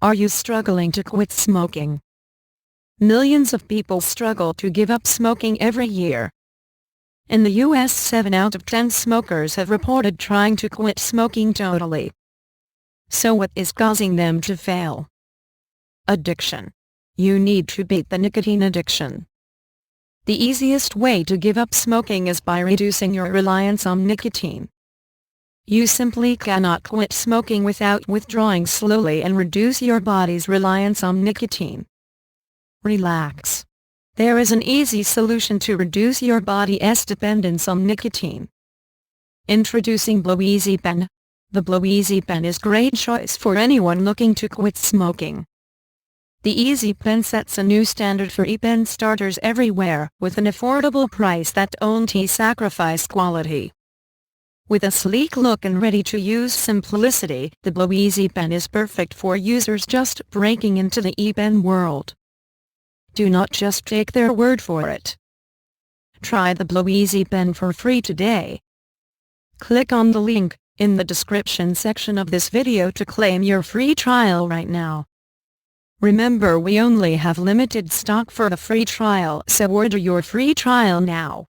Are you struggling to quit smoking? Millions of people struggle to give up smoking every year. In the US, 7 out of 10 smokers have reported trying to quit smoking totally. So what is causing them to fail? Addiction. You need to beat the nicotine addiction. The easiest way to give up smoking is by reducing your reliance on nicotine. You simply cannot quit smoking without withdrawing slowly and reduce your body's reliance on nicotine. Relax. There is an easy solution to reduce your body's dependence on nicotine. Introducing Blow Easy Pen. The Blow Easy Pen is a great choice for anyone looking to quit smoking. The Easy Pen sets a new standard for e-pen starters everywhere, with an affordable price that won't sacrifice quality. With a sleek look and ready-to-use simplicity, the Blow Easy Pen is perfect for users just breaking into the e-pen world. Do not just take their word for it. Try the Blow Easy Pen for free today. Click on the link in the description section of this video to claim your free trial right now. Remember, we only have limited stock for the free trial, so order your free trial now.